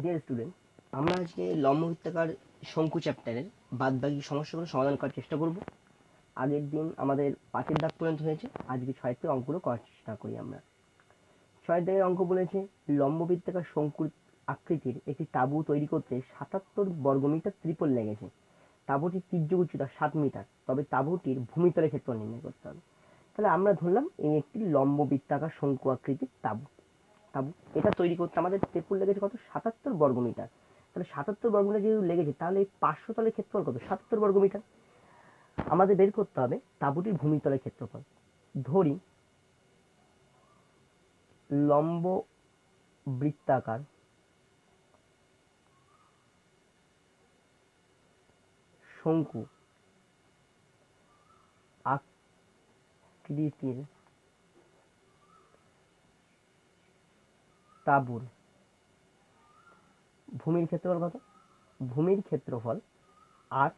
Dear student, আমরা আজকে লম্ববৃত্তাকার শঙ্কু চ্যাপ্টারের বাদবাকি সমস্যাগুলো সমাধান করার চেষ্টা করব। আগের দিন আমাদের 5 দাগ পর্যন্ত হয়েছে, আজকে 6 অঙ্কগুলো করার চেষ্টা করি আমরা। 6 দাগের অঙ্ক বলেছে লম্ববৃত্তাকার শঙ্কুর আকৃতির একটি তাঁবু তৈরি করতে 77 বর্গমিটার ত্রিপল লেগেছে। তাঁবুটির তির্যক উচ্চতা 7 মিটার, তবে তাঁবুটির ভূমিতলের ক্ষেত্র নির্ণয় করতে হবে। তাহলে আমরা ধরলাম এই একটি লম্ববৃত্তাকার শঙ্কু আকৃতির তাঁবু। এটা তৈরি করতে আমাদের ত্রিপল লেগেছে কত? 77 বর্গমিটার। তাহলে 77 বর্গমিটার যেহেতু লেগেছে, তাহলে এই পার্শ্বতলের ক্ষেত্রফল কত? 77 বর্গমিটার। আমাদের বের করতে হবে তাঁবুটির ভূমিতলের ক্ষেত্রফল। ধরি লম্ব বৃত্তাকার শঙ্কু আকৃতির তাঁবুর ভূমির ক্ষেত্রফল কত? ভূমির ক্ষেত্রফল 8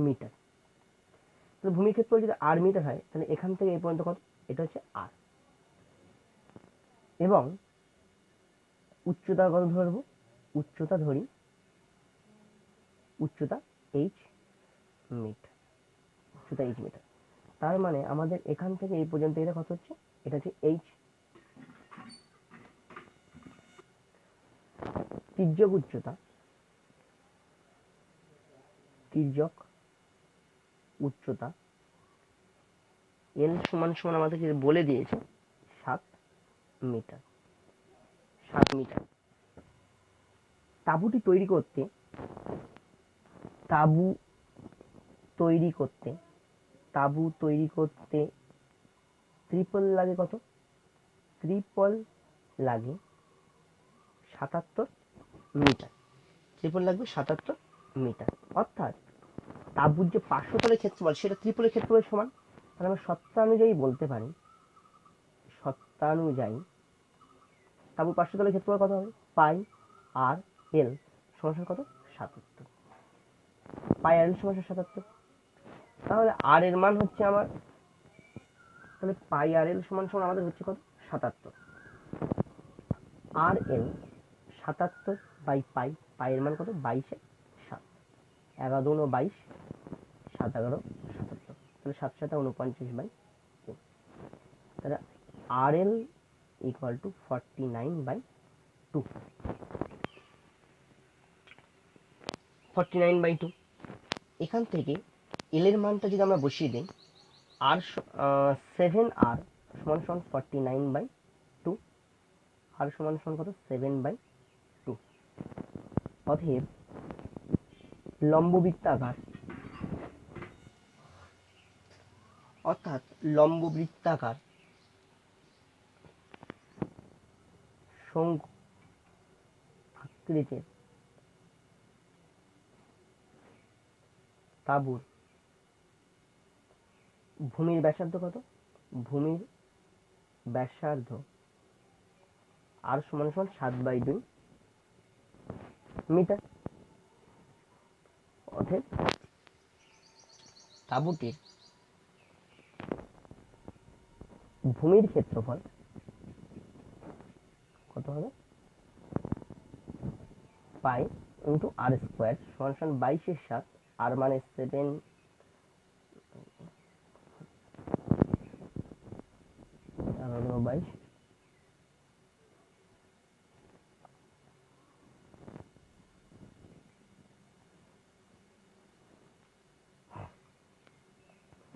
মিটার। তাহলে ভূমির ক্ষেত্রফল যদি 8 মিটার হয়, তাহলে এখান থেকে এই পর্যন্ত কত? এটা হচ্ছে 8। এবং উচ্চতা কত ধরবো? উচ্চতা ধরি উচ্চতা h মিটার। উচ্চতা h মিটার। তার মানে আমাদের এখান থেকে এই পর্যন্ত এটা কত হচ্ছে? এটা হচ্ছে h। তির্যক উচ্চতা, তির্যক উচ্চতা l সমান সমান আমাদেরকে বলে দিয়েছে 7 মিটার। 7 মিটার। তাঁবু তৈরি করতে ত্রিপল লাগে কত? ত্রিপল লাগে 77 মিটার। ত্রিপল লাগবে 77 মিটার। অর্থাৎ তাঁবুর যে পার্শ্বতলের ক্ষেত্রফল সেটা ত্রিপলের ক্ষেত্রফলের সমান। তাহলে আমরা সত্তানুযায়ী বলতে পারি, তাঁবুর পার্শ্বতলের ক্ষেত্রফল কত হবে? পাই আর এল সমান কত? 77। পাই আর এল সমান 77। তাহলে আর এর মান হচ্ছে আমার, তাহলে পাই আর এল সমান আমাদের হচ্ছে কত? 77। আর এল 77 বাই পাই, পাই এর মান কত? 22 7। 11 2 22, 7 11 77। তাহলে 7 7 49 বাই 2। তাহলে আর এল ইকুয়াল টু 49/2। 49/2। এখান থেকে এল এর মানটা যদি আমরা বসিয়ে দিই, আর 7r সমান 49/2। আর সমান কত? 7/2। অতএব লম্ববৃত্তাকার শঙ্কু আকৃতির তাঁবুর ভূমির ব্যাসার্ধ কত? ভূমির ব্যাসার্ধ আর সমান 7/2 মিটার। অতএব তাঁবুটির ভূমির ক্ষেত্রফল কত হবে? পাই ইন্টু আর স্কোয়ার সমান 22/7। আর মানে 7 22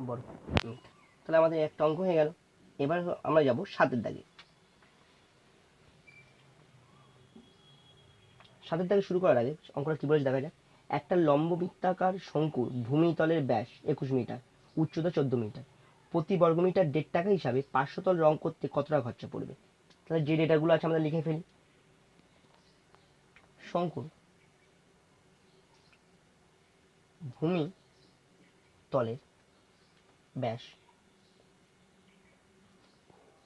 বর্গ মিটার। তাহলে আমাদের একটা অঙ্ক হয়ে গেল। এবার আমরা যাব 7 দাগে। 7 দাগে শুরু করার আগে অঙ্কটা কি বলেছে দেখা যাক। একটা লম্ববৃত্তাকার শঙ্কুর ভূমিতলের ব্যাস 21 মিটার, উচ্চতা 14 মিটার। প্রতি বর্গমিটার 1.5 টাকা হিসাবে পার্শ্বতল রং করতে কত টাকা খরচা পড়বে? তাহলে যে ডেটাগুলো আছে আমরা লিখে ফেলি। শঙ্কুর ভূমিতলের ব্যাস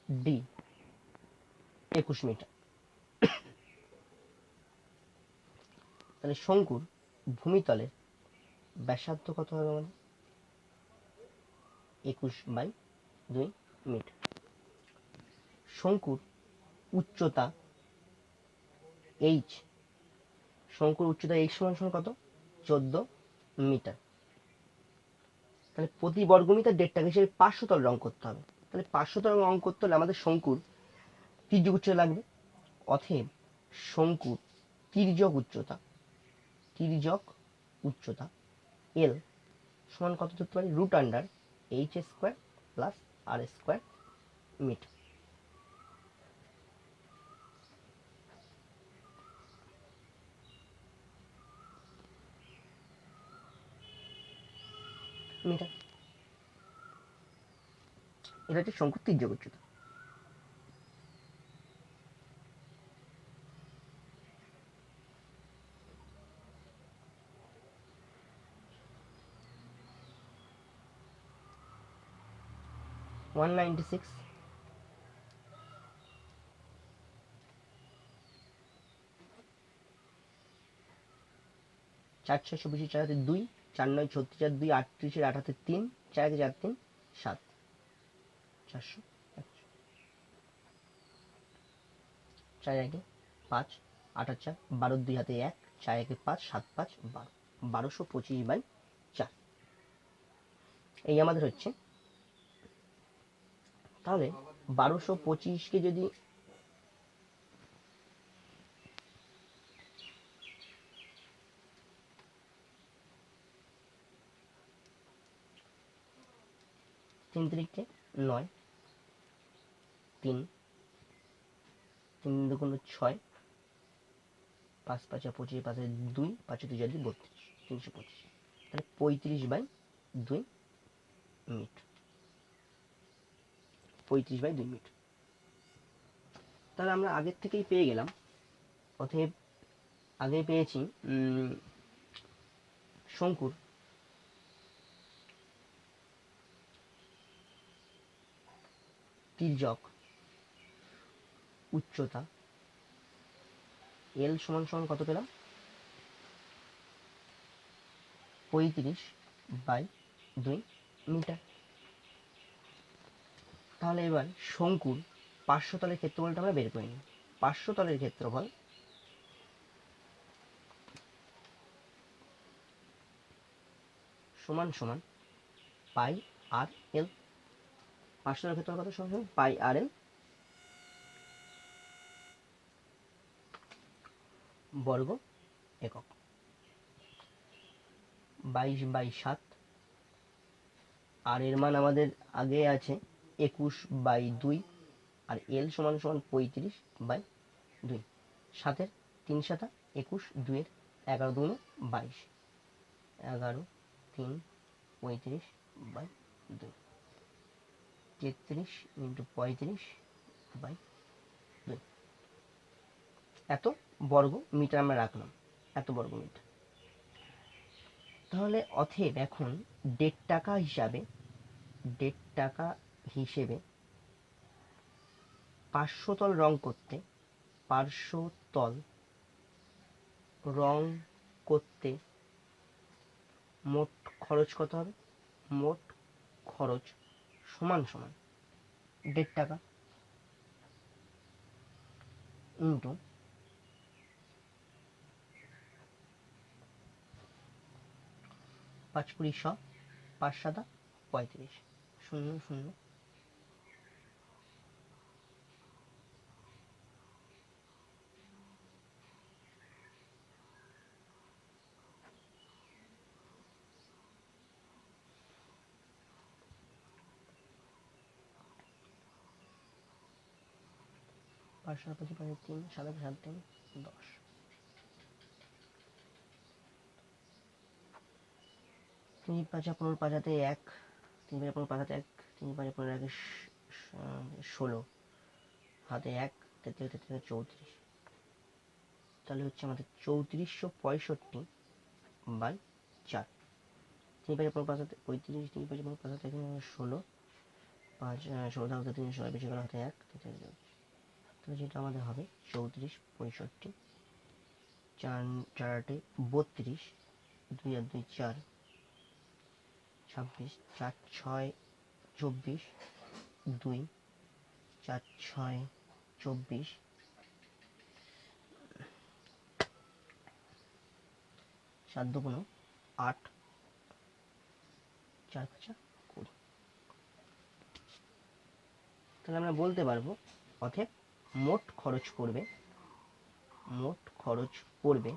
ডি 21 মিটার। তাহলে শঙ্কুর ভূমিতলের ব্যাসার্ধ কত হবে আমাদের? 21/2। 2 মিট। শঙ্কুর উচ্চতা h, শঙ্কুর উচ্চতা h সমান সমান কত? 14 মিটার। তাহলে প্রতি বর্গমিটার 1.5 টাকা হিসেবে 500 তল রং করতে হবে। তাহলে 500 তল রং করতে হলে আমাদের শঙ্কুর তির্যক উচ্চতা লাগবে। অতএব শঙ্কুর তির্যক উচ্চতা L সমান কত ধরতে পারি? √h² plus r² metre. এটা হচ্ছে শঙ্কুর তির্যক উচ্চতা। (196) 4 6 24 4 হাতে 2, 4 9 36 আর 2 38 8 হাতে 3, 4 1 4 3 7, 400 4 1 5 8 আর 4 12, 2 হাতে 1, 4 1 5 7 5 12, 1225/4 এই আমাদের হচ্ছে। তাহলে 1225 কে যদি তিন তিরিকে 9, 3 3 দুগুণ 6, 5 5 25, 5 2, 5 2 32, 325, তাহলে 35/2 মিনিট। 35/2 মিনিট। তাহলে আমরা আগের থেকেই পেয়ে গেলাম। অতএব আগে পেয়েছি শঙ্কুর তির্যক উচ্চতা L সমান সমান কত পেলাম? 35/2 মিটার। তাহলে এবার শঙ্কুর 500 তলের ক্ষেত্রফলটা আমরা বের করে নিই। 500 তলের ক্ষেত্রফল সমান সমান পাই আর এল। 500 তলের ক্ষেত্রফল কত? সমান সমান পাই আর এল বর্গ একক। 22/7, আর এর মান আমাদের আগে আছে 21/2, আর এল সমান সমান 35/2। 7-এর 3 7 21, 2-এর 11 2 22, 11 3 35/2, 33 × 35/2। এত বর্গ মিটার আমরা রাখলাম, এত বর্গ মিটার। তাহলে অতএব এখন 1.5 টাকা হিসেবে 500 তল রং করতে 500 তল রং করতে মোট খরচ কত হবে? মোট খরচ সমান সমান 1.5 টাকা ইন্টু 5 20 100, 5 7 35, 0 0 5 7 25 3 7 7 3 10, 3 5 15 5 হাতে 1, 3 5 15 5 হাতে 1, 3 5 15 1 16 হাতে 1, 33 33 34, তাহলে হচ্ছে আমাদের 3465/4। 3 5 15 5 হাতে 35, 3 5 15 5 হাতে 16, 5 16 হাতে 3 16 বেশি করে হাতে 1, তাহলে যেটা আমাদের হবে 34 65, 4 4 8 32, 2 আর 2 4, 26, 4 6 24, 2 4 6 24, 4 2 8, 4 5 20। তাহলে আমরা বলতে পারবো অতএব মোট খরচ পড়বে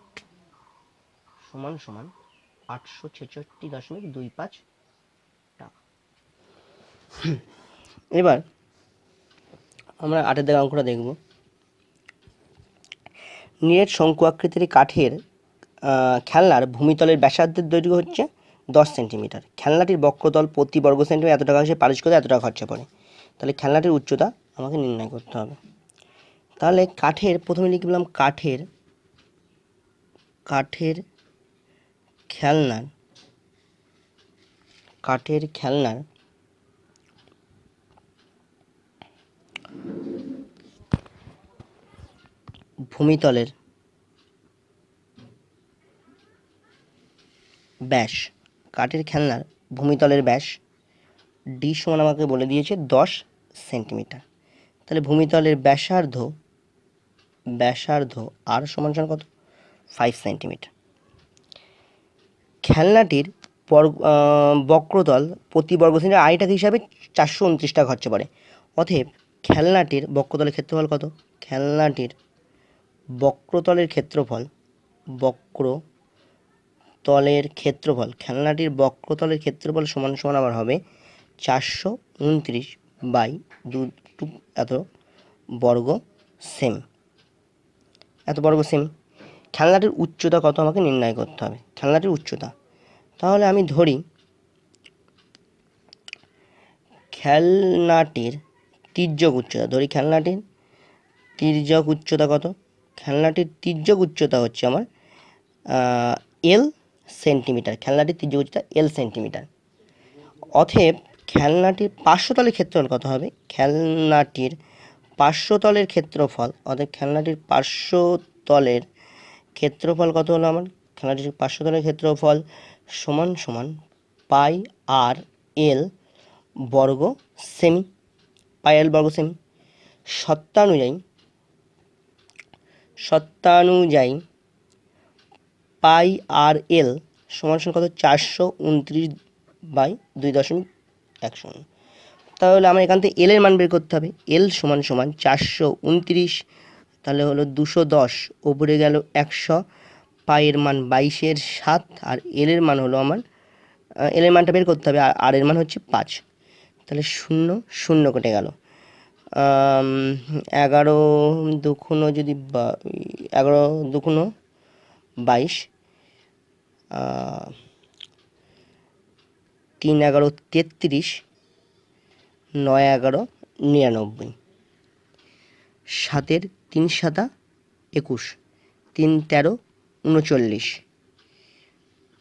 সমান সমান 866.25 টাকা। এবার আমরা 8 দাগের অঙ্কটা দেখব। নিরেট শঙ্কু আকৃতির কাঠের খেলনার ভূমিতলের ব্যাসার্ধের দৈর্ঘ্য হচ্ছে 10 সেন্টিমিটার। খেলনাটির বক্রতল প্রতি বর্গ সেন্টিমিটার এত টাকা হিসেবে পালিশ করতে এত টাকা খরচা পড়ে। তাহলে খেলনাটির উচ্চতা আমাকে নির্ণয় করতে হবে। তাহলে কাঠের প্রথমে লিখলাম কাঠের খেলনার ভূমিতলের ব্যাস, কাঠের খেলনার ভূমিতলের ব্যাস ডি সমান আমাকে বলে দিয়েছে 10 সেন্টিমিটার। তাহলে ভূমিতলের ব্যাসার্ধ আর সমান সমান কত? 5 সেন্টিমিটার। খেলনাটির বক্রতল প্রতি বর্গ সেন্টিমিটার আড়াই টাকা হিসাবে 429 টাকা খরচা পড়ে। অতএব খেলনাটির বক্রতলের ক্ষেত্রফল কত? খেলনাটির বক্রতলের ক্ষেত্রফল সমান সমান আবার হবে 429/2 এত বর্গ সেম। খেলনাটির উচ্চতা কত আমাকে নির্ণয় করতে হবে। খেলনাটির উচ্চতা, তাহলে আমি ধরি খেলনাটির তির্যক উচ্চতা কত? খেলনাটির তির্যক উচ্চতা হচ্ছে আমার এল সেন্টিমিটার। খেলনাটির তির্যক উচ্চতা এল সেন্টিমিটার। অতএব খেলনাটির পার্শ্বতলের ক্ষেত্রফল কত হবে? খেলনাটির পার্শ্বতলের ক্ষেত্রফল কত হলো আমার? খেলনাটির পার্শ্বতলের ক্ষেত্রফল সমান সমান পাই আর এল বর্গ সেমি। সত্তানুযায়ী পাই আর এল সমান সমান কত? 429/2.10। তাহলে আমার এখান থেকে এল এর মান বের করতে হবে। এল সমান সমান 429, তাহলে হলো 210, ওপরে গেল 100, পায়ের মান 22/7, আর এল এর মান হলো আমার এল এর মানটা বের করতে হবে, আর এর মান হচ্ছে 5। তাহলে 0 0 কেটে গেল। 11 দুগুণ যদি 11 দুগুণ 22, 3 11 33, 9 11 99, 7 3 7 21, 3 13 39,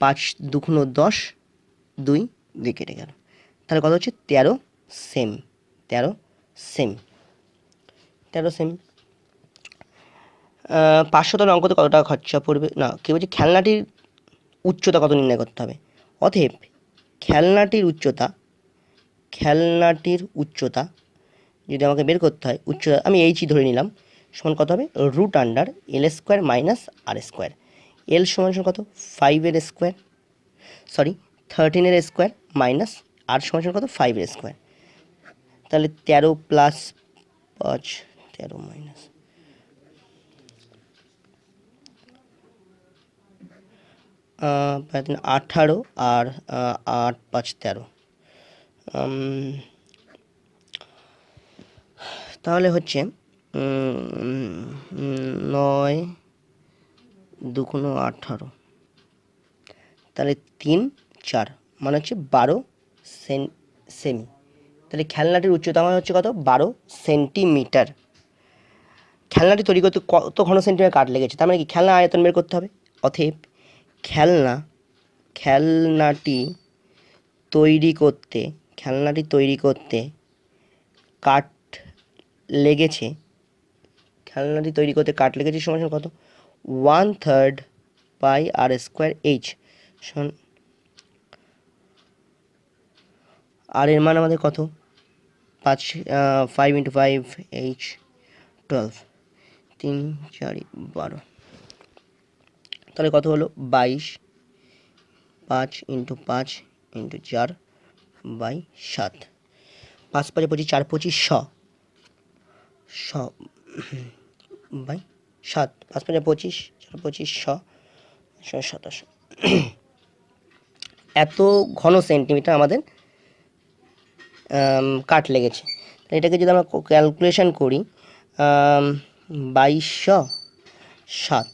5 দুগুণ 10, 2 কেটে গেল। তাহলে কত হচ্ছে? 13 সেমি। 500 অঙ্কতে কত টাকা খরচা পড়বে? না, কি বলছে খেলনাটির উচ্চতা কত নির্ণয় করতে হবে। অতএব খেলনাটির উচ্চতা যদি আমাকে বের করতে হয়, উচ্চতা আমি এইচই ধরে নিলাম, সমান কত হবে? √L² minus R²। এল সমান কত? 13 মাইনাস আর সমান কত? 5 তাহলে 13 প্লাস 5, 13 মাইনাস 18, আর 8 5 13, তাহলে হচ্ছে 9 দুগুণ 18, তাহলে 3 4 মানে হচ্ছে 12 সেমি। তাহলে খেলনাটির উচ্চতা আমার হচ্ছে কত? 12 সেন্টিমিটার। খেলনাটি তৈরি করতে কত ঘন সেন্টিমিটার কাঠ লেগেছে? তার মানে কি খেলনা আয়তন বের করতে হবে। অতএব খেলনাটি তৈরি করতে কাঠ লেগেছে সমান কত? 1/3 পাই R²H। আর এর মান আমাদের কত? 5 × 5 H 12, 3 4 12, তাহলে কত হলো 22, 5 × 5 × 4 বাই 7, 5 5 25, 4 25 100 বাই 7, 5 5 25, 4 25 100 27। এত ঘন সেন্টিমিটার আমাদের কাট লেগেছে। এটাকে যদি আমরা ক্যালকুলেশন করি, 2207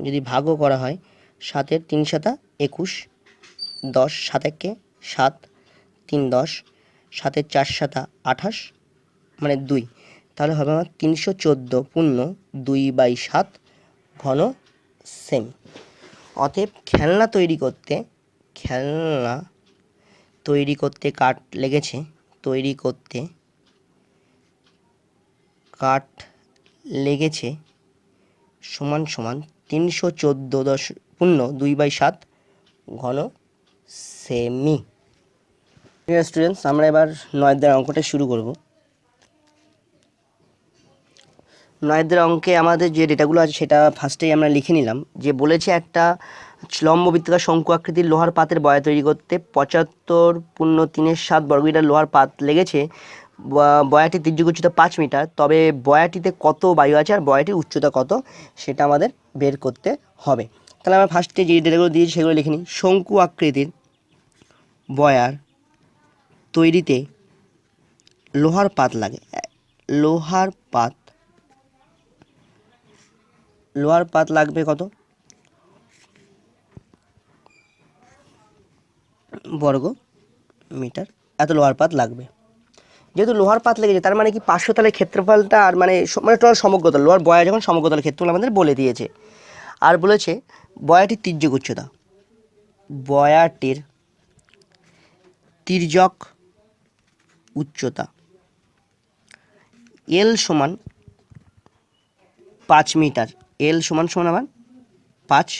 যদি ভাগও করা হয়, 7 3 7 21, 10 7 1 7, 3 10, 7 4 7 28, মানে 2, তাহলে হবে আমার 314.2/7 ঘন সেমি। অতএব খেলনা তৈরি করতে কাঠ লেগেছে, সমান সমান 314.2/7 ঘন সেমি। স্টুডেন্টস, আমরা এবার 9 অঙ্কটা শুরু করব। 9 অঙ্কে আমাদের যে ডেটাগুলো আছে সেটা ফার্স্টেই আমরা লিখে নিলাম। যে বলেছে একটা লম্ব বৃত্তাকার শঙ্কু আকৃতির লোহার পাতের বয়া তৈরি করতে 75.37 বর্গমিটার লোহার পাত লেগেছে। বয়াটির তীর্যক উচ্চতা 5 মিটার, তবে বয়াটিতে কত বায়ু আছে আর বয়াটির উচ্চতা কত সেটা আমাদের বের করতে হবে। তাহলে আমরা ফার্স্টে যে ডেটাগুলো দিয়েছি সেগুলো লিখে নিই। শঙ্কু আকৃতির বয়ার তৈরিতে লোহার পাত লাগে। লোহার পাত লাগবে কত বর্গ মিটার, এত লোহার পাত লাগবে। যেহেতু লোহার পাত লেগেছে তার মানে কি 500 তলের ক্ষেত্রফলটা, আর মানে টোটাল সমগ্রতল, লোহার বয়া যখন সমগ্রতলের ক্ষেত্রফল আমাদের বলে দিয়েছে। আর বলেছে বয়াটির তির্যক উচ্চতা, বয়াটির তির্যক উচ্চতা এল সমান 5 মিটার, এল সমান আবার 5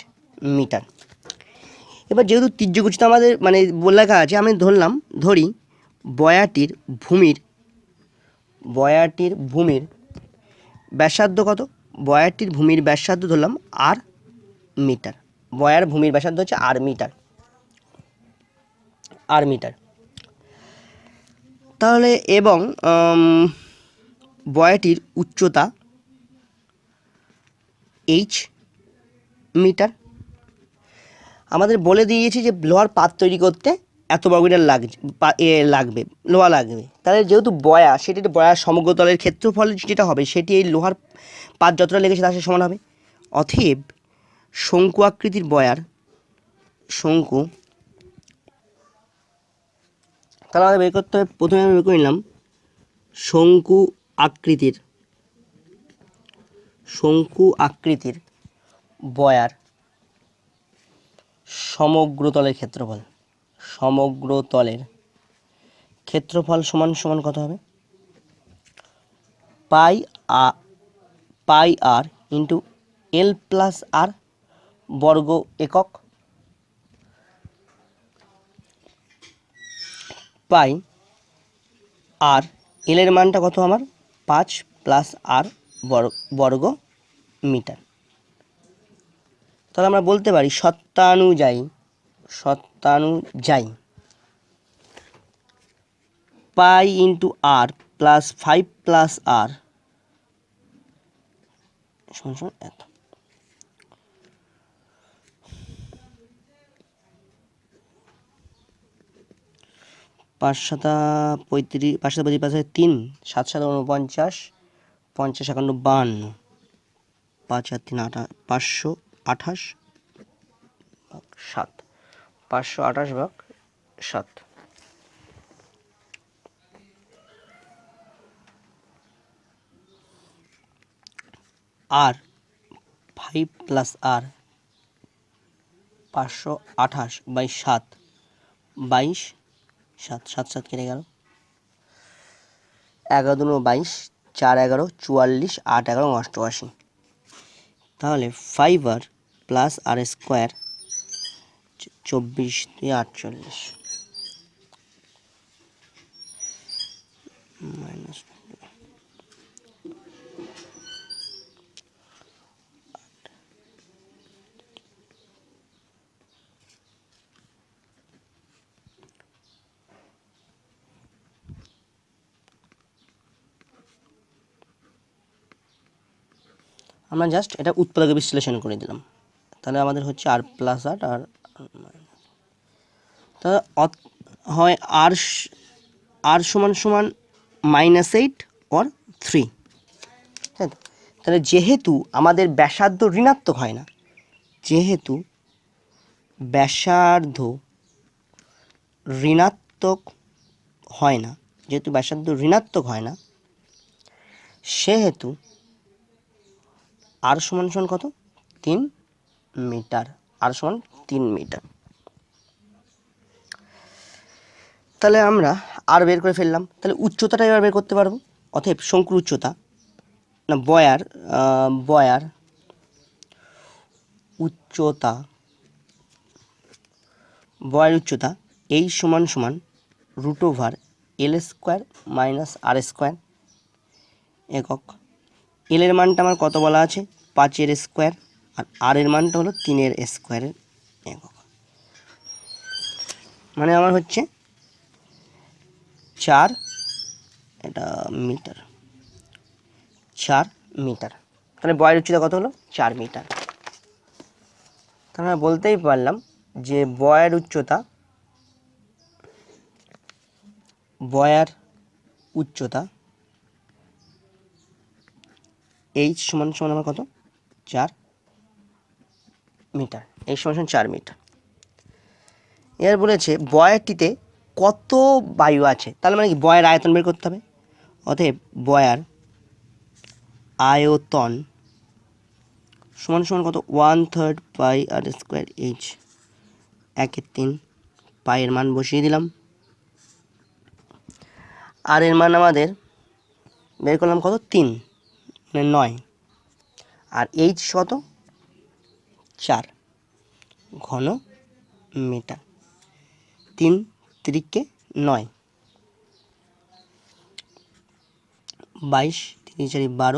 মিটার। এবার যেহেতু তির্যক উচ্চতা আমাদের মানে লেখা আছে, আমি ধরি বয়াটির ভূমির ব্যাসার্ধ কত? বয়াটির ভূমির ব্যাসার্ধ ধরলাম আর মিটার। বয়ার ভূমির ব্যাসার্ধ হচ্ছে আর মিটার। তাহলে এবং বয়াটির উচ্চতা এইচ মিটার। আমাদের বলে দিয়েছি যে লোহার পাত তৈরি করতে এত বর্গমিটার লাগবে, লোহা লাগবে। তাহলে যেহেতু বয়া, সেটি বয়ার সমগ্রতলের ক্ষেত্রফল যেটা হবে সেটি এই লোহার পাত যতটা লেগেছে তার সাথে সমান হবে। অতএব শঙ্কু আকৃতির বয়ার তাহলে আমাদের বের করতে হবে। প্রথমে আমি বের করে নিলাম শঙ্কু আকৃতির বয়ার সমগ্রতলের ক্ষেত্রফল সমান কত হবে? পাই আর ইন্টু এল প্লাস আর বর্গ একক। পাই আর এল এর মানটা কত আমার? 5 প্লাস আর বর্গ মিটার। তাহলে আমরা বলতে পারি সত্তানুযায়ী পাই ইন্টু আর প্লাস 5 প্লাস আর সমান এত। 5 7 35, 5 7 35, 3 7 7 49, 50 51 52, 5 আর 3 528 ভাগ 7, 528 ভাগ 7। আর 5 প্লাস আর 528/7, 22, 7 7 7 কেটে গেল, 11 2 22, 4 11 44, 8 11 88। তাহলে 5 আর প্লাস আর স্কোয়ার 24 48, মাইনাস আমরা জাস্ট এটা উৎপাদক বিশ্লেষণ করে দিলাম, তাহলে আমাদের হচ্ছে আর প্লাস আট আর তা হয় আর সমান সমান -8 অর 3। হ্যাঁ, তাহলে যেহেতু আমাদের ব্যাসার্ধ ঋণাত্মক হয় না, যেহেতু ব্যাসার্ধ ঋণাত্মক হয় না, যেহেতু ব্যাসার্ধ ঋণাত্মক হয় না, সেহেতু আর সমান সমান কত? 3 মিটার। আর সমান 3 মিটার। তাহলে আমরা আর বের করে ফেললাম, তাহলে উচ্চতাটা এবার বের করতে পারবো। অতএব শঙ্কুর উচ্চতা না বয়ার উচ্চতা এই সমান সমান √L² - R² একক। এল এর মানটা আমার কত বলা আছে? 5-এর স্কোয়ার, আর আর এর মানটা হলো 3-এর স্কোয়ারের একক। মানে আমার হচ্ছে 4 মিটার। 4 মিটার। তাহলে বয়ের উচ্চতা কত হলো? 4 মিটার। তাহলে আমরা বলতেই পারলাম যে বয়ের উচ্চতা এইচ সমান সমান আমার কত? 4 মিটার। এই সমান 4 মিটার। এর বলেছে বয়ারটিতে কত বায়ু আছে, তাহলে মানে কি বয়ের আয়তন বের করতে হবে। অতএব বয়ার আয়তন সমান সমান কত? 1/3 πr² h। 1/3 পাইয়ের মান বসিয়ে দিলাম। আর এর মান আমাদের বের করলাম কত? 3, মানে 9। আর এইচ কত? 4 ঘন মিটার। 3 × 9 22, 3 × 4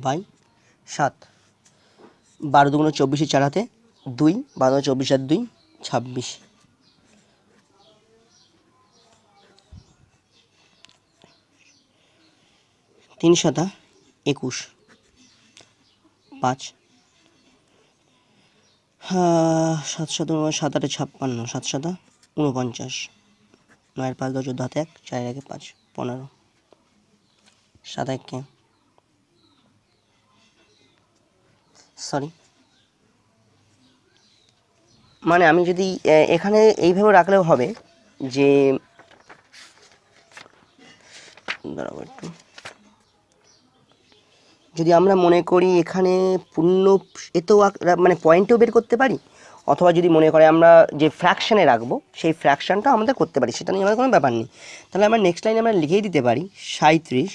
12/7। 12 × 2 = 24, 4 হাতে 2, 12 × 24 আর 2 26। 3 × 21, 5, 7 7 7 8 56, 7 7 49, 9 5 10 14 হাতে 1, 4 1 5 15, 7 1 সরি, মানে আমি যদি এখানে এইভাবে রাখলেও হবে যে দাঁড়াও একটু, যদি আমরা মনে করি এখানে পূর্ণ এতেও মানে পয়েন্টেও বের করতে পারি, অথবা যদি মনে করে আমরা যে ফ্র্যাকশানে রাখবো সেই ফ্র্যাকশানটা আমাদের করতে পারি, সেটা নিয়ে আমাদের কোনো ব্যাপার নেই। তাহলে আমরা নেক্সট লাইনে আমরা লিখেই দিতে পারি 37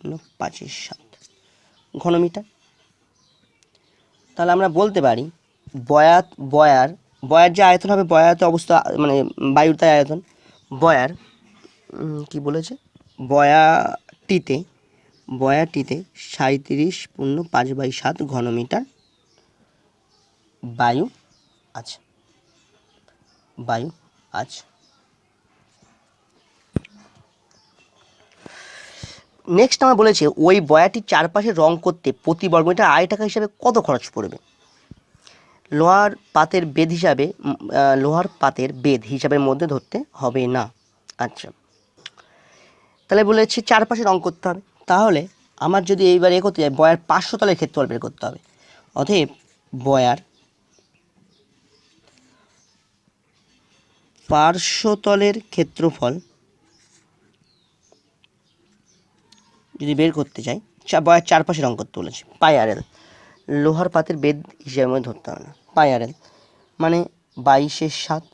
× 5/7 ঘনমিটার। তাহলে আমরা বলতে পারি বয়ার যে আয়তন হবে, বয়াতে অবস্থা মানে বায়ুর তাই আয়তন, বয়ার কি বলেছে, বয়াটিতে 37 × 5/7 ঘনমিটার বায়ু আছে। নেক্সট আমরা বলেছে ওই বয়াটির চারপাশে রং করতে প্রতি বর্গমিটার আড়াই টাকা হিসাবে কত খরচ পড়বে। লোহার পাতের বেদ হিসাবের মধ্যে ধরতে হবে না। আচ্ছা, তাহলে বলেছি চারপাশে রং করতে হবে, তাহলে আমার যদি এইবার করতে যাই বয়ার 500 তলের ক্ষেত্রফল বের করতে হবে। অতএব বয়ার পার্শ্বতলের ক্ষেত্রফল যদি বের করতে চাই, বয়ার চারপাশে রং করতে বলেছি, πr/l। লোহার পাতের বেদ হিসাবে ধরতে হবে না, πr/l মানে 22/7।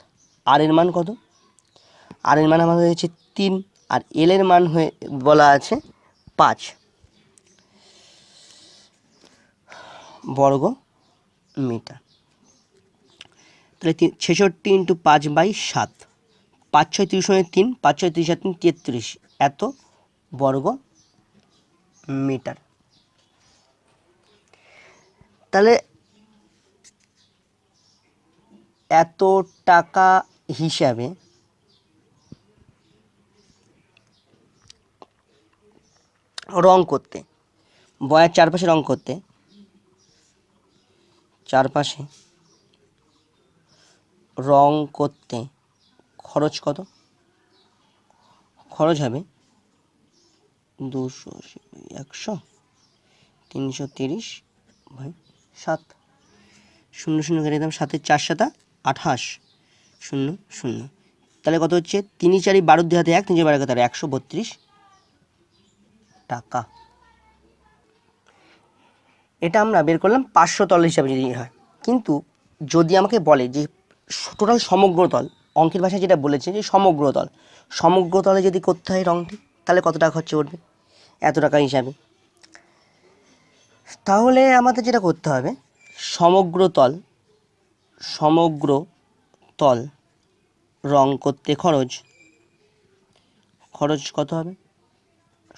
আর এর মান কত? আর এর মান আমাদের হয়েছে 3, আর এল এর মান হয়ে বলা আছে 5 বর্গ মিটার। তাহলে 66 × 5/7, 5 6 30 3, 5 6 30 3 33, এত বর্গ মিটার। তাহলে এত টাকা হিসাবে রং করতে, বয়ের চারপাশে রং করতে, চারপাশে রং করতে খরচ কত? খরচ হবে 200, 330 বাই 7, 0 0 কেটে দিলাম, 7 4 7 28, 0 0। তাহলে কত হচ্ছে? 3 4 12 2 হাতে 1, 3 4 12 132 টাকা। এটা আমরা বের করলাম 500 তল হিসাবে যদি হয়। কিন্তু যদি আমাকে বলে যে টোটাল সমগ্রতল, অঙ্কের ভাষায় যেটা বলেছে যে সমগ্রতল, সমগ্রতলে যদি করতে হয় রঙটি, তাহলে কত টাকা খরচ পড়বে? এত টাকা হিসাবে। তাহলে আমাদের যেটা করতে হবে, সমগ্রতল রং করতে খরচ কত হবে?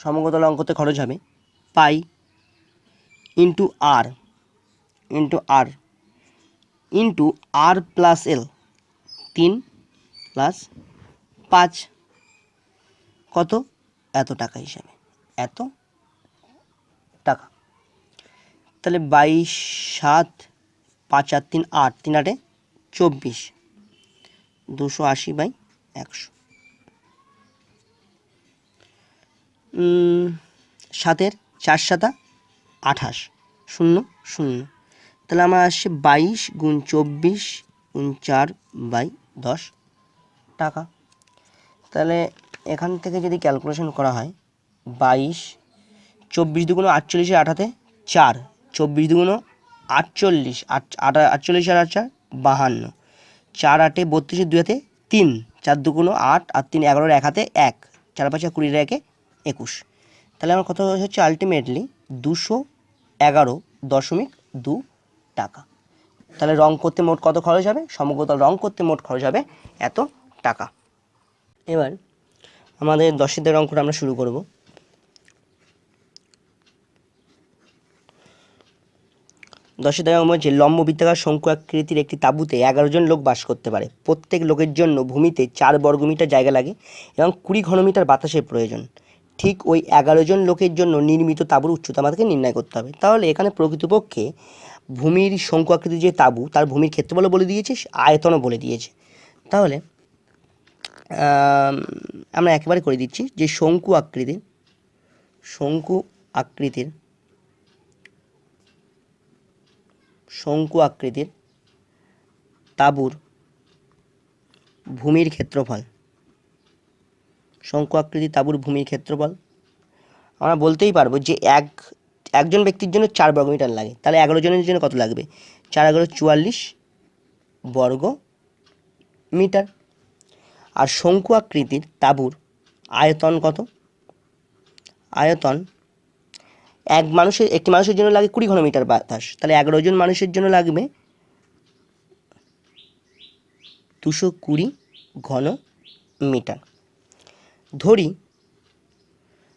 সমগ্রতল রং করতে খরচ হবে পাই ইন্টু আর ইন্টু আর প্লাস এল, 3 প্লাস 5, কত? এত টাকা হিসাবে, এত টাকা। তাহলে 22 7 5 আর 3 8, 3 8 24, 280 বাই 100। 7 4 7 28, 0 0। তাহলে আমার আসছে 22 গুণ 24 গুণ 4 বাই 10 টাকা। তাহলে এখান থেকে যদি ক্যালকুলেশন করা হয়, 22, 24 দুগুণ 48, 8 4, 24 দুগুণ 48, 48 আর 4 52, 4 8 32, 2 হাতে 3, 4 দুগুণ 8 আর 3 11, 1 হাতে 1, 4 5 20, 21। তাহলে আমার কত হচ্ছে আলটিমেটলি 211.2 টাকা। তাহলে রং করতে মোট কত খরচ হবে? সমগ্রতল রং করতে মোট খরচ হবে এত টাকা। এবার আমাদের 10 এর অঙ্কটা আমরা শুরু করব। 10 অঙ্ক বলছে লম্ব বৃত্তাকার শঙ্কু আকৃতির একটি তাঁবুতে 11 জন লোক বাস করতে পারে। প্রত্যেক লোকের জন্য ভূমিতে 4 বর্গমিটার জায়গা লাগে এবং 20 ঘনমিটার বাতাসের প্রয়োজন। ঠিক ওই 11 জন লোকের জন্য নির্মিত তাঁবুর উচ্চতা আমাদেরকে নির্ণয় করতে হবে। তাহলে এখানে প্রকৃতপক্ষে ভূমির শঙ্কু আকৃতির যে তাঁবু, তার ভূমির ক্ষেত্রফলও বলে দিয়েছে, আয়তনও বলে দিয়েছে। তাহলে আমরা একেবারে করে দিচ্ছি যে শঙ্কু আকৃতির তাঁবুর ভূমির ক্ষেত্রফল, শঙ্কু আকৃতির তাঁবুর ভূমির ক্ষেত্রফল আমরা বলতেই পারবো যে একজন ব্যক্তির জন্য 4 বর্গমিটার লাগে। তাহলে 11 জনের জন্য কত লাগবে? 4 11 44 বর্গ মিটার। আর শঙ্কু আকৃতির তাঁবুর আয়তন কত? আয়তন একটি মানুষের জন্য লাগে 20 ঘনমিটার বাতাস। তাহলে 11 জন মানুষের জন্য লাগবে 220 ঘন মিটার। ধরি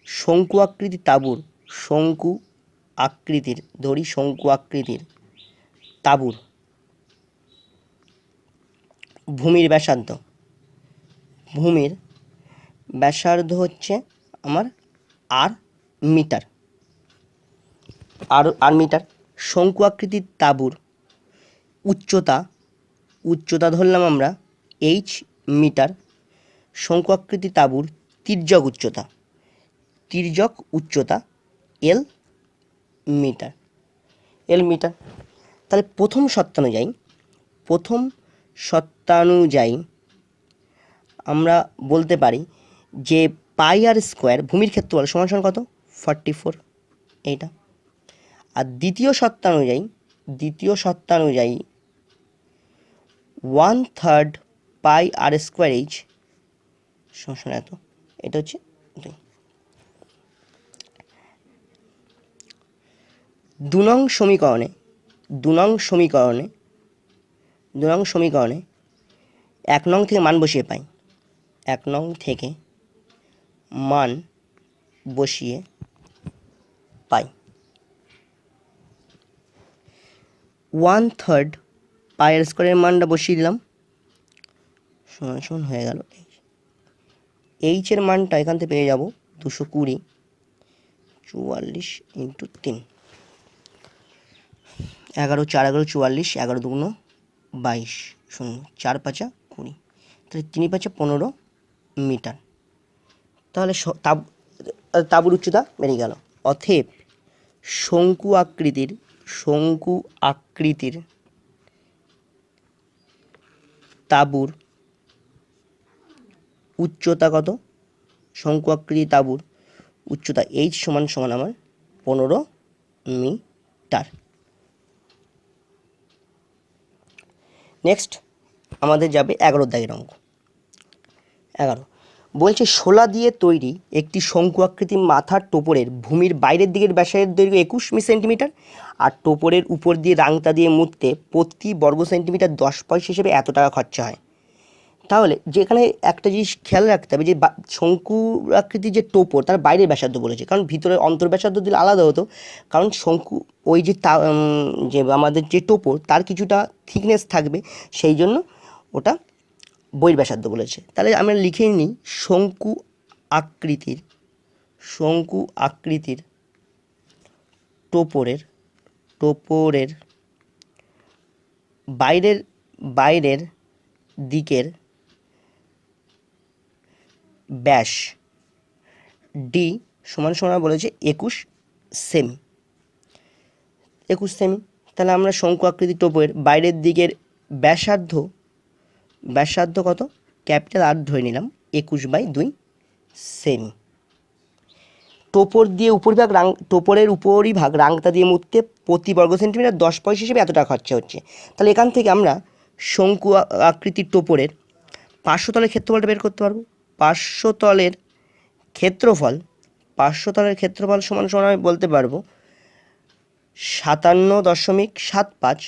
শঙ্কু আকৃতির তাঁবুর ভূমির ব্যাসার্ধ হচ্ছে আমার আর মিটার। শঙ্কু আকৃতির তাঁবুর উচ্চতা ধরলাম আমরা h মিটার। শঙ্কু আকৃতির তাঁবুর তির্যক উচ্চতা l মিটার। তাহলে প্রথম শর্তানুযায়ী আমরা বলতে পারি যে পাই আর স্কোয়ার ভূমির ক্ষেত্রফল সমান সমান কত? 44, এইটা। আর দ্বিতীয় শর্তানুযায়ী 1/3 পাই আর স্কোয়ার এইচ সমান এত, এটা হচ্ছে 2। 2 নং সমীকরণে 1 নং থেকে মান বসিয়ে পাই। 1 নং থেকে মান বসিয়ে পাই। 1/3 পায়ের স্কোয়ারের মানটা বসিয়ে দিলাম, সমান সমান হয়ে গেল এইচের মানটা এখান থেকে পেয়ে যাব 220, 44 ইন্টু 3, 11 4 11 44, 11 2 22, 0 4 5 20, তাহলে 3 5 15 মিটার। তাহলে তাঁবুর উচ্চতা বেরিয়ে গেল। অতএব শঙ্কু আকৃতির তাঁবুর উচ্চতা কত? শঙ্কু আকৃতির তাঁবুর উচ্চতা এইচ সমান সমান আমার 15 মিটার। নেক্সট আমাদের যাবে 11 দাগের অঙ্ক। 11 বলছে শোলা দিয়ে তৈরি একটি শঙ্কু আকৃতির মাথার টোপরের ভূমির বাইরের দিকের ব্যাসের দৈর্ঘ্য 21 সেন্টিমিটার আর টোপরের উপর দিয়ে রাংতা দিয়ে মুড়তে প্রতি বর্গ সেন্টিমিটার 10 পয়সা হিসেবে এত টাকা খরচা হয়। তাহলে যেখানে একটা জিনিস খেয়াল রাখতে হবে যে শঙ্কু আকৃতির যে টোপর তার বাইরের ব্যাসার্ধ বলেছে, কারণ ভিতরে অন্তর ব্যাসার্ধ দিলে আলাদা হতো, কারণ শঙ্কু ওই যে আমাদের যে টোপর তার কিছুটা থিকনেস থাকবে, সেই জন্য ওটা বহির ব্যাসার্ধ বলেছে। তাহলে আমরা লিখে নিই শঙ্কু আকৃতির টোপরের বাইরের দিকের ব্যাস ডি সমান সমান বলেছে 21 সেমি। তাহলে আমরা শঙ্কু আকৃতির টোপরের বাইরের দিকের ব্যাসার্ধ কত? ক্যাপিটাল আর ধরে নিলাম 21/2 সেমি। টোপরের উপরিভাগ রাংতা দিয়ে মুড়তে প্রতি বর্গ সেন্টিমিটার 10 পয়সা হিসেবে এত টাকা খরচা হচ্ছে। তাহলে এখান থেকে আমরা শঙ্কু আকৃতির টোপরের পার্শ্বতলের ক্ষেত্রফলটা বের করতে পারবো। পার্শ্বতলের ক্ষেত্রফল সমান সমান আমি বলতে পারবো 57.75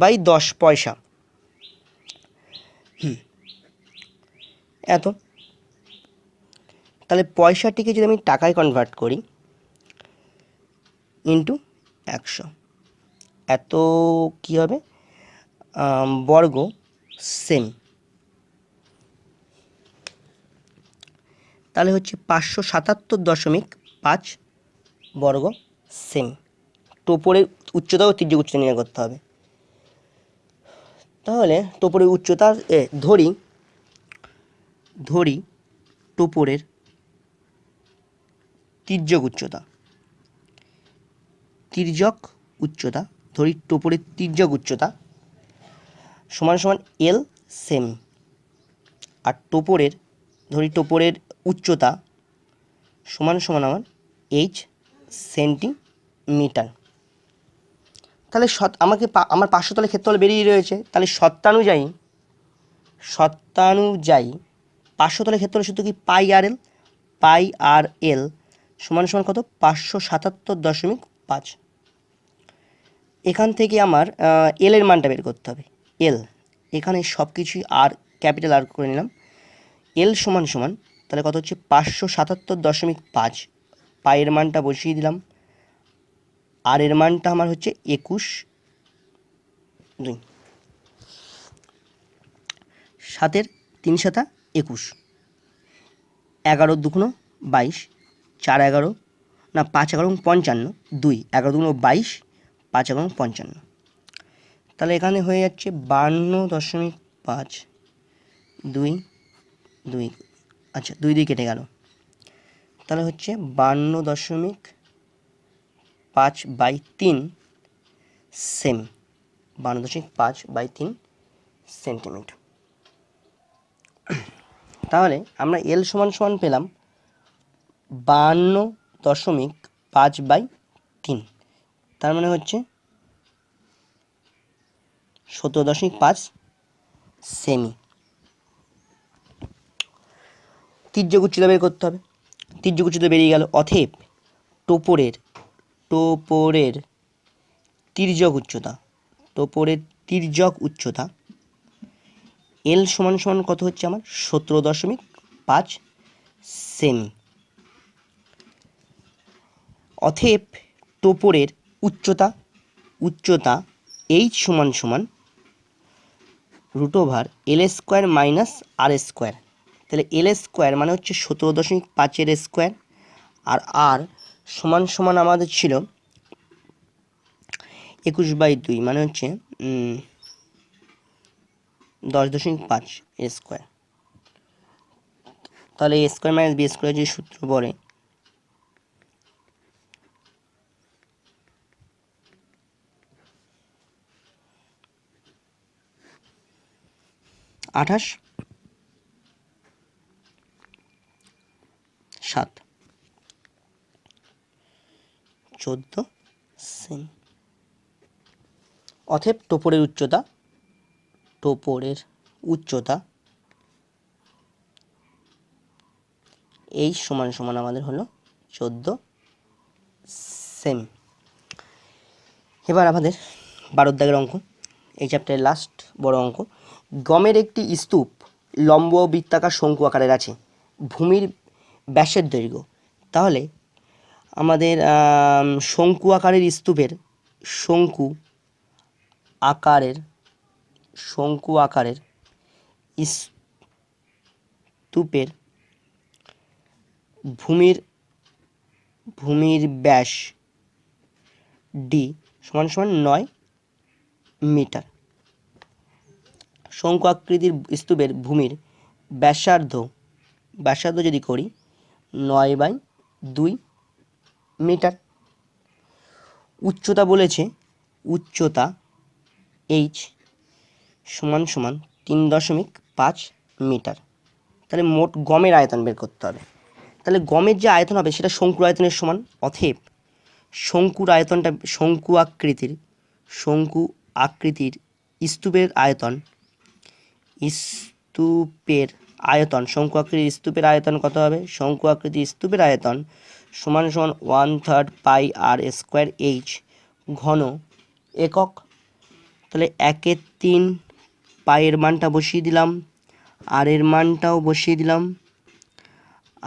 বাই 10 পয়সা, এত। তাহলে পয়সাটিকে যদি আমি টাকায় কনভার্ট করি ইন্টু 100, এত কী হবে? বর্গ সেমি। তাহলে হচ্ছে 577.5 বর্গ সেমি। টোপরের উচ্চতা ও তির্যক উচ্চতা নির্ণয় করতে হবে। তাহলে টোপরের উচ্চতা ধরি টোপরের তির্যক উচ্চতা সমান সমান এল সেমি, আর টোপরের উচ্চতা সমান সমান আমার এইচ সেন্টিমিটার। তাহলে আমার পার্শ্বতলের ক্ষেত্রফল বেরিয়ে রয়েছে। তাহলে শর্তানুযায়ী পার্শ্বতলের ক্ষেত্রফল সূত্র কি? পাই আর এল সমান সমান কত? 577.5। এখান থেকে আমার এল এর মানটা বের করতে হবে। এল এখানে সব কিছুই আর ক্যাপিটাল আর করে নিলাম। এল সমান সমান তাহলে কত হচ্ছে? 577.5। পায়ের মানটা বসিয়ে দিলাম, আর এর মানটা আমার হচ্ছে 21/2, 7 3 7 21, 11 2 22, 4 11 না 5 11 55, 2 11 2 22, 5 11 55। তাহলে এখানে হয়ে যাচ্ছে 52.5, 2 2, আচ্ছা 2 2 কেটে গেল। তাহলে হচ্ছে 52.5/3 সেমি, 52.5/3 সেন্টিমিটার। তাহলে আমরা এল সমান সমান পেলাম 52.5/3, তার মানে হচ্ছে 17.5 সেমি। তির্যক উচ্চতা বের করতে হবে। তির্যক উচ্চতা বেরিয়ে গেল। অতএব টোপরের তির্যক উচ্চতা এল সমান সমান কত হচ্ছে আমার? 17.5 সেমি। অতএব টোপরের উচ্চতা এইচ সমান সমান √L² মাইনাস R²। তাহলে L² মানে হচ্ছে 17.5 স্কোয়ার, আর আর সমান সমান আমাদের ছিল 21/2 মানে হচ্ছে 10.5 স্কোয়ার। তাহলে A² মাইনাস B² যে সূত্র বলে, আঠাশ 7 14 সেমি। অতএব টোপরের উচ্চতা এই সমান সমান আমাদের হলো 14 সেমি। এবার আমাদের 12 দাগের অঙ্ক, এই চ্যাপ্টারের লাস্ট বড় অঙ্ক। গমের একটি স্তূপ লম্ব ও বৃত্তাকার শঙ্কু আকারের আছে, ভূমির ব্যাসের দৈর্ঘ্য। তাহলে আমাদের শঙ্কু আকারের স্তূপের ভূমির ব্যাস ডি সমান সমান 9 মিটার। শঙ্কু আকৃতির স্তূপের ভূমির ব্যাসার্ধ যদি করি 9/2 মিটার। উচ্চতা বলেছে, উচ্চতা এইচ সমান সমান 3.5 মিটার। তাহলে মোট গমের আয়তন বের করতে হবে। তাহলে গমের যে আয়তন হবে সেটা শঙ্কুর আয়তনের সমান। অতএব শঙ্কু আকৃতির স্তূপের শঙ্কু আকৃতির স্তূপের আয়তন কত হবে? শঙ্কু আকৃতির স্তূপের আয়তন সমান সমান 1/3 পাই R² H ঘন একক। তাহলে 1/3 পাইয়ের মানটা বসিয়ে দিলাম, আর এর মানটাও বসিয়ে দিলাম,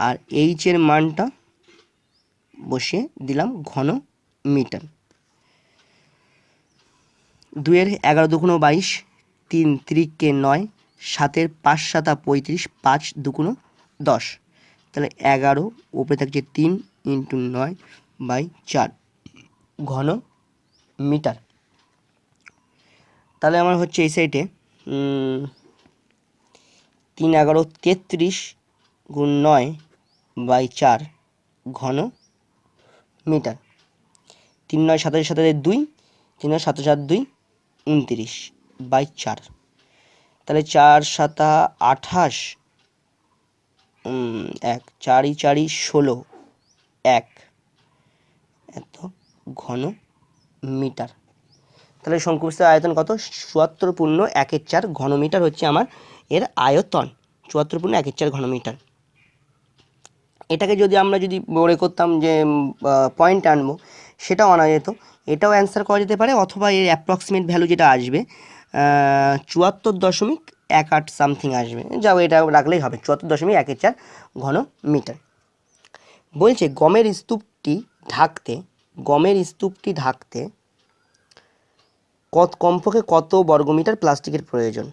আর এইচের মানটা বসিয়ে দিলাম ঘন মিটার। 2-এর 11 দুগুণ 22, 3 3-কে 9, 7-এর 5 7 35, 5 দুগুণ 10। তাহলে 11 উপরে থাকছে 3 × 9/4 ঘন মিটার। তাহলে আমার হচ্ছে এই সাইডে 3 11 33 × 9/4 ঘন মিটার। 3 9 27 27 2, 3 9 7 7 2 29/4। তাহলে 4 7 28, 1 4 4 16 1 এত ঘন মিটার। তাহলে শঙ্কুস্থের আয়তন কত? 74.14 ঘন মিটার হচ্ছে আমার এর আয়তন। 74.14 ঘন মিটার। এটাকে যদি আমরা মনে করতাম যে পয়েন্ট আনবো, সেটাও আনা যেত, এটাও অ্যান্সার করা যেতে পারে। অথবা এর অ্যাপ্রক্সিমেট ভ্যালু যেটা আসবে 74.18 সামথিং আসবে, যাও এটা রাখলেই হবে, 74.14 ঘন মিটার। বলছে গমের স্তূপটি ঢাকতে কমপক্ষে কত বর্গমিটার প্লাস্টিকের প্রয়োজন।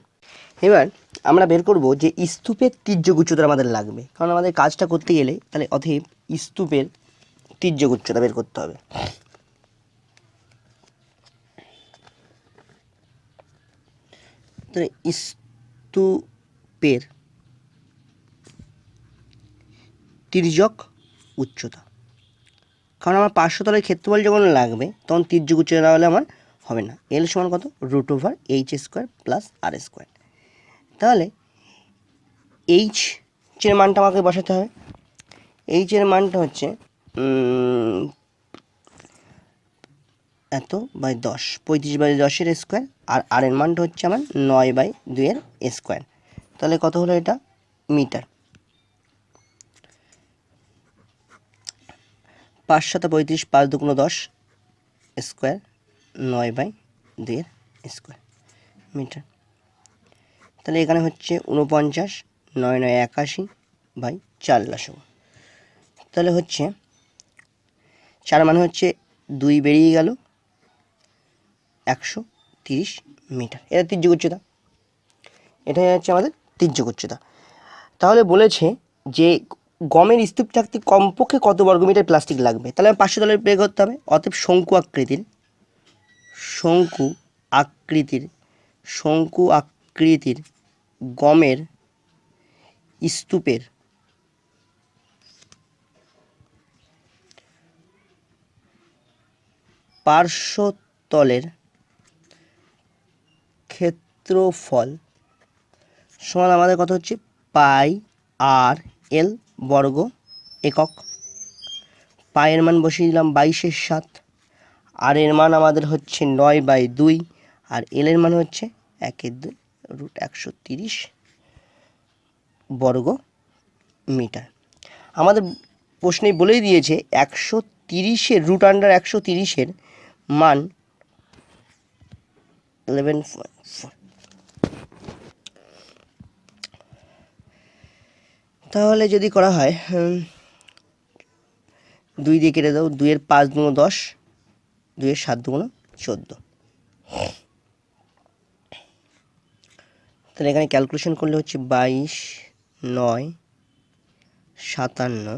এবার আমরা বের করব যে স্তূপের তির্যক উচ্চতা আমাদের লাগবে, কারণ আমাদের কাজটা করতে গেলে তাহলে অতএব স্তূপের তির্যক উচ্চতা বের করতে হবে। তাহলে স্তূপের তির্যক উচ্চতা, কারণ আমার 500 তলের ক্ষেত্রফল যখন লাগবে তখন তির্যক উচ্চতা না হলে আমার হবে না। এল সমান কত? √H² plus R²। তাহলে এইচের মানটা আমাকে বসাতে হবে। এইচের মানটা হচ্ছে এত বাই 10, 35/10 স্কোয়ার, আর আর এর মানটা হচ্ছে আমার 9/2 স্কোয়ার। তাহলে কত হলো এটা? মিটার। 5 7 35, 5 2 10 square, 9/2 square metre. তাহলে এখানে হচ্ছে 49, 9 9 81/4। 4 লসগু। তাহলে হচ্ছে 4 মানে হচ্ছে 2 বেরিয়ে গেল 130 মিটার। এটা তির্যক উচ্চতা, এটাই হচ্ছে আমাদের তির্যক উচ্চতা। তাহলে বলেছে যে গমের স্তূপ থাকতে কমপক্ষে কত বর্গমিটার প্লাস্টিক লাগবে, তাহলে 500 তলের বের করতে হবে। অতএব শঙ্কু আকৃতির গমের স্তূপের পার্শ্বতলের ক্ষেত্রফল সমান আমাদের কত হচ্ছে পাই আর এল বর্গ একক। পায়ের মান বসিয়ে দিলাম 22/7, আর এর মান আমাদের হচ্ছে 9/2, আর এল এর মান হচ্ছে 1/2 √130 বর্গ মিটার। আমাদের প্রশ্নে বলেই দিয়েছে 130-এর √130-এর মান 11.4। তাহলে যদি করা হয় 2 দিয়ে কেটে দাও, 2 এর 5 × 10, 2 এর 7 × 14। তাহলে এখানে ক্যালকুলেশন করলে হচ্ছে 22, 9, 57,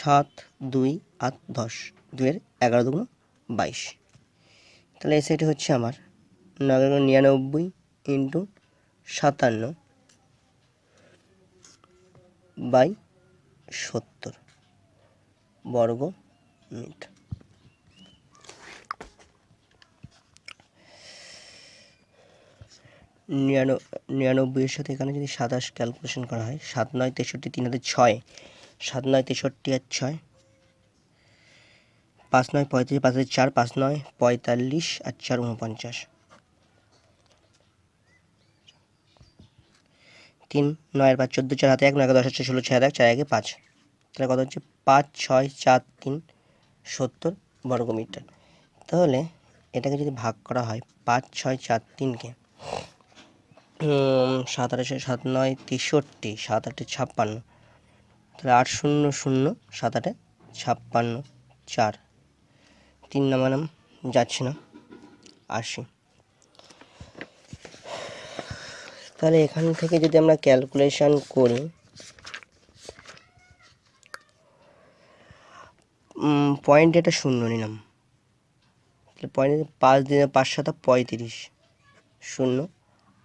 7, 2, 8, 10, 2 এর 11 × 22। তাহলে এই সাইডে হচ্ছে আমার 99 × 57/70 বর্গ মিটার। 99-এর সাথে এখানে যদি 27 ক্যালকুলেশন করা হয়, 7, 9, 63, 3 হাতে 6, 7, 9, 63 আর 6, 5, 9, 35, 5 হাতে 4, 5, 9, 45 আর 4, 49, 3, 9 আর 5, 14, 4 হাতে 1, 9, 10, 16, 6 হাতে 1, 4, 1, 5। তাহলে কত হচ্ছে 5, 6, 4, 3, 70 বর্গ মিটার। তাহলে এটাকে যদি ভাগ করা হয় 5, 6, 4, 3-কে 7, 8, 7, 9, 63, 7, 8, 56, তাহলে 8, 0, 0, 7, 8, 56, 4, 3 নামালাম, যাচ্ছে না, 80। তাহলে এখান থেকে যদি আমরা ক্যালকুলেশন করি, পয়েন্ট এটা 0 নিলাম, তাহলে পয়েন্ট 5 দিয়ে 5, 7, 35, 0,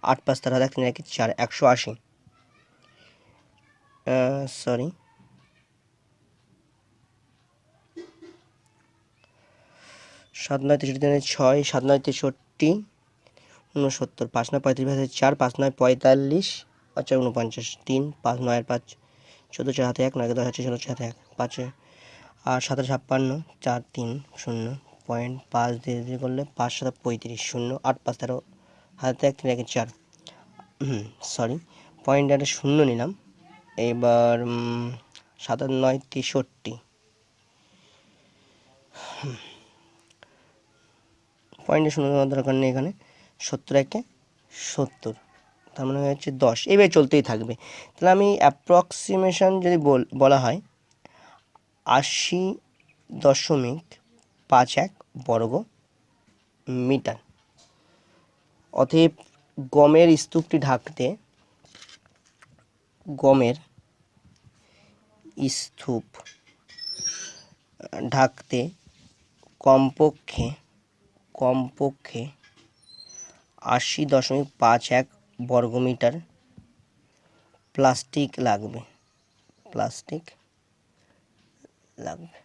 8, 5, 3, 3, 1, 4, 180। সরি, 7, 9, 63, 6, 7, 9, 63, 69, 5, 9, 35, 4, 5, 9, 45 আর 4, 49, 3, 5, 9 আর 5, 14, 4 হাতে 1, 9, 10, 16, 6 হাতে 1, 5 আর 7, 56, 4, 3, 0, পয়েন্ট 5 দিয়ে করলে 5, 7, 35, 0, 8, 5, 13 হাতে 1, 3, 1, 4, সরি, পয়েন্ট একটা 0 নিলাম। এবার 7, 9, 63, পয়েন্টে 0 নেওয়ার দরকার নেই, এখানে 70, 1, 70, তার মানে হচ্ছে 10। এইভাবে চলতেই থাকবে। তাহলে আমি অ্যাপ্রক্সিমেশন যদি বলা হয় 80.51 বর্গ মিটার। অতএব গমের স্তূপটি ঢাকতে কমপক্ষে 80.51 বর্গ মিটার প্লাস্টিক লাগবে।